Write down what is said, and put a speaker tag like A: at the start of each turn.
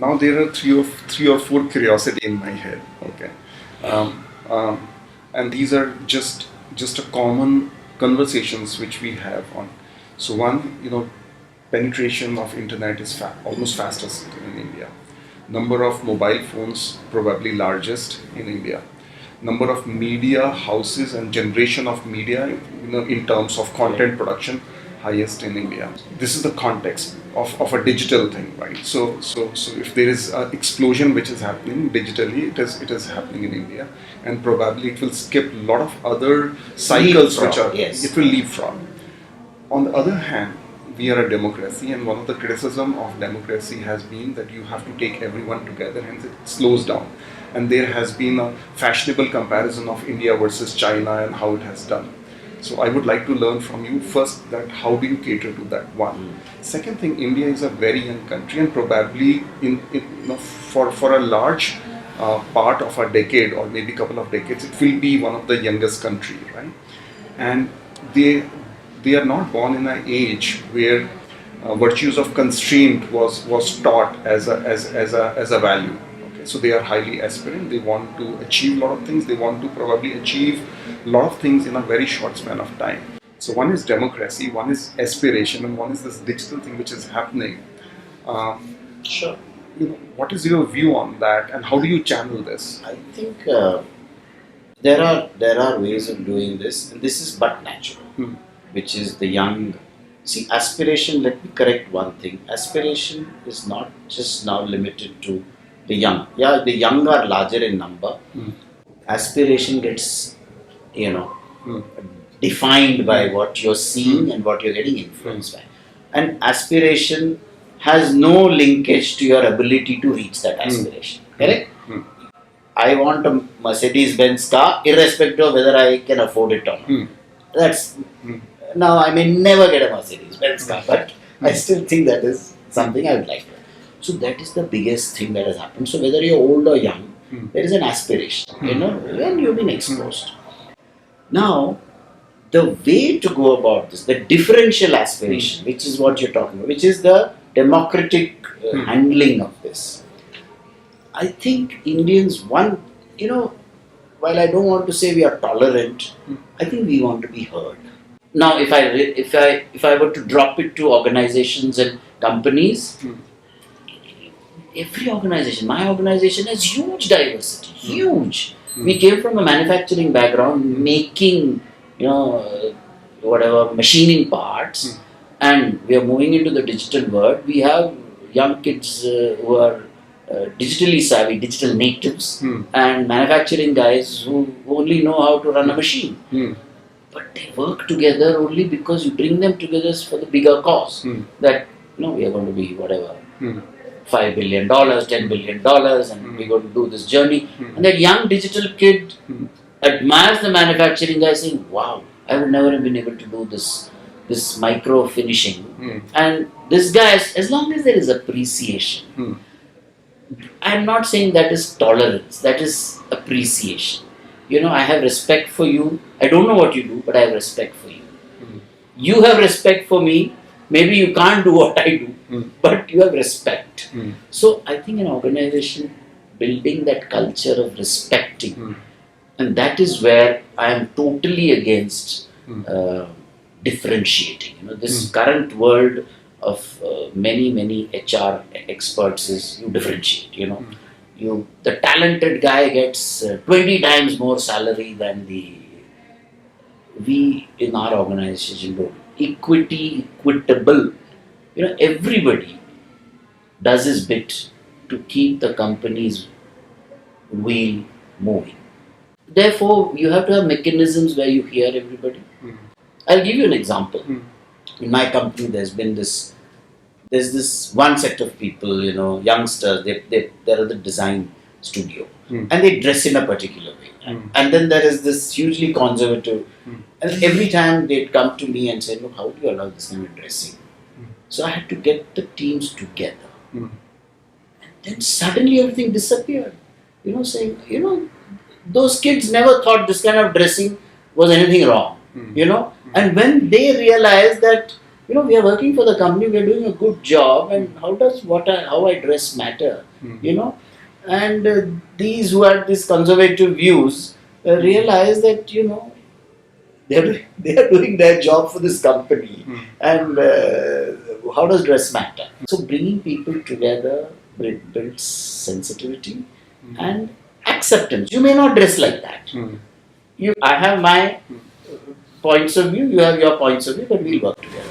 A: Now there are three or four curiosity in my head. Okay, um, um, and these are just a common conversations which we have on. So one, penetration of internet is almost fastest in India. Number of mobile phones probably largest in India. Number of media houses and generation of media, in terms of content production, highest in India. This is the context of a digital thing, right? So if there is an explosion which is happening digitally, it is happening in India, and probably it will skip a lot of other cycles which are,
B: Yes.
A: it will leapfrog. On the other hand, we are a democracy, and one of the criticism of democracy has been that you have to take everyone together, and it slows down. And there has been a fashionable comparison of India versus China and how it has done. So I would like to learn from you first that how do you cater to that one. Second thing, India is a very young country, and probably for a large part of a decade or maybe couple of decades, it will be one of the youngest country, right? And they are not born in an age where virtues of constraint was taught as a value. Okay, so they are highly aspirant. They want to achieve a lot of things. They want to probably achieve a lot of things in a very short span of time. So one is democracy, one is aspiration, and one is this digital thing which is happening.
B: Sure.
A: What is your view on that, and how do you channel this?
B: I think there are ways of doing this, and this is but natural, which is the young. See, aspiration, let me correct one thing. Aspiration is not just now limited to the young. Yeah, the young are larger in number. Aspiration gets, defined by what you're seeing and what you're getting influenced by. And aspiration has no linkage to your ability to reach that aspiration. Correct? I want a Mercedes-Benz car irrespective of whether I can afford it or not. That's now I may never get a Mercedes-Benz car, but I still think that is something I would like to. So that is the biggest thing that has happened. So whether you're old or young, there is an aspiration, when you've been exposed. Now, the way to go about this, the differential aspiration, which is what you're talking about, which is the democratic handling of this. I think Indians, while I don't want to say we are tolerant, I think we want to be heard. Now, if I were to drop it to organizations and companies, every organization, my organization has huge diversity, huge. We came from a manufacturing background, making, whatever, machining parts, and we are moving into the digital world. We have young kids who are digitally savvy, digital natives, and manufacturing guys who only know how to run a machine. But they work together only because you bring them together for the bigger cause. That, we are going to be whatever, $5 billion, $10 billion, and we're going to do this journey. And that young digital kid admires the manufacturing guy saying, wow, I would never have been able to do this micro finishing. And this guy, as long as there is appreciation, I'm not saying that is tolerance, that is appreciation. I have respect for you. I don't know what you do, but I have respect for you. You have respect for me. Maybe you can't do what I do, but you have respect. So I think an organization building that culture of respecting, and that is where I am totally against differentiating. This current world of many HR experts is you differentiate. The talented guy gets 20 times more salary than we in our organization do. Equitable. Everybody does his bit to keep the company's wheel moving. Therefore, you have to have mechanisms where you hear everybody. I'll give you an example. In my company, there's this one set of people, youngsters, they're at the design studio, and they dress in a particular way. And then there is this hugely conservative, and every time they'd come to me and say, look, how do you allow this kind of dressing? So I had to get the teams together. And then suddenly everything disappeared. Saying, those kids never thought this kind of dressing was anything wrong. And when they realized that, we are working for the company, we are doing a good job, and how does how I dress matter? And these who had these conservative views realize that they are doing their job for this company, and how does dress matter? So bringing people together builds sensitivity and acceptance. You may not dress like that. I have my points of view, you have your points of view, but we'll work together.